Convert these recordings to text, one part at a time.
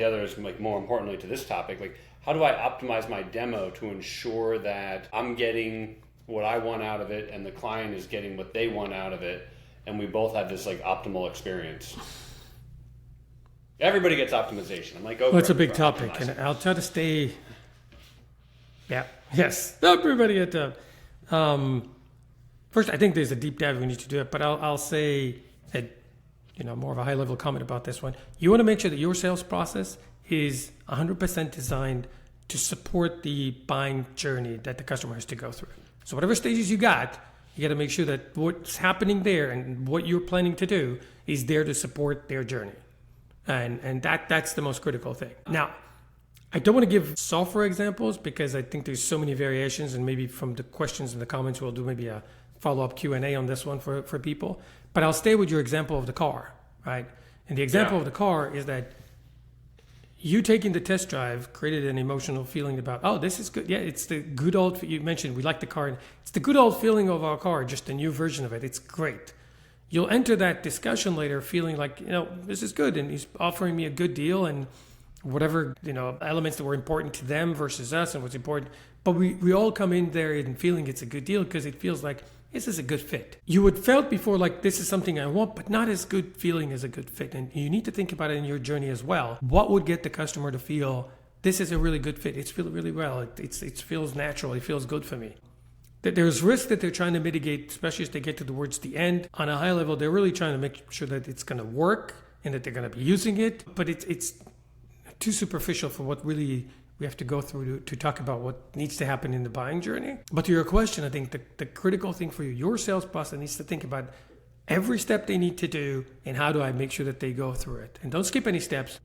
The other is like more importantly to this topic, like how do I optimize my demo to ensure that I'm getting what I want out of it and the client is getting what they want out of it, and we both have this like optimal experience. Everybody gets optimization. I'm like, oh, Well, it's a big topic, and I'll try to stay. Yeah. Yes. Everybody at the. First, I think there's a deep dive we need to do it, but I'll say that, more of a high level comment about this one. You want to make sure that your sales process is 100% designed to support the buying journey that the customer has to go through. So whatever stages you got to make sure that what's happening there and what you're planning to do is there to support their journey. And that's the most critical thing. Now, I don't want to give software examples because I think there's so many variations, and maybe from the questions in the comments, we'll do maybe a follow-up Q&A on this one for people. But I'll stay with your example of the car, right? And the example of the car is that you taking the test drive created an emotional feeling about, oh, this is good. Yeah, it's the good old, you mentioned we like the car. It's the good old feeling of our car, just a new version of it. It's great. You'll enter that discussion later feeling like, this is good, and he's offering me a good deal, and whatever, elements that were important to them versus us and what's important. But we all come in there and feeling it's a good deal because it feels like this is a good fit. You would felt before like this is something I want, but not as good feeling as a good fit. And you need to think about it in your journey as well. What would get the customer to feel this is a really good fit? It's feeling really well. It feels natural. It feels good for me. That there's risk that they're trying to mitigate, especially as they get towards the end. On a high level, they're really trying to make sure that it's going to work and that they're going to be using it. But it's too superficial for what really we have to go through to talk about what needs to happen in the buying journey. But to your question, I think the critical thing for you, your sales process needs to think about every step they need to do and how do I make sure that they go through it. And don't skip any steps.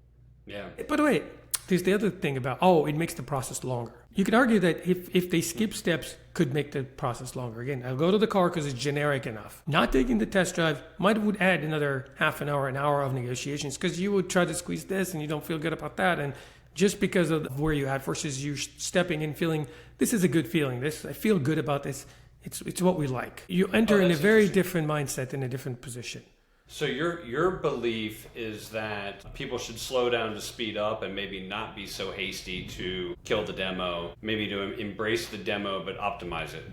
Yeah. By the way, there's the other thing about, it makes the process longer. You could argue that if they skip steps could make the process longer. Again, I'll go to the car because it's generic enough. Not taking the test drive would add another half an hour, an hour of negotiations because you would try to squeeze this and you don't feel good about that. And just because of where you're at versus you stepping in feeling, this is a good feeling. I feel good about this. It's what we like. You enter in a very different mindset, in a different position. So your belief is that people should slow down to speed up and maybe not be so hasty to kill the demo, maybe to embrace the demo but optimize it.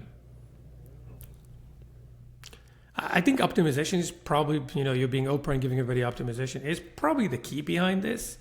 I think optimization is probably, you're being Oprah and giving everybody optimization is probably the key behind this.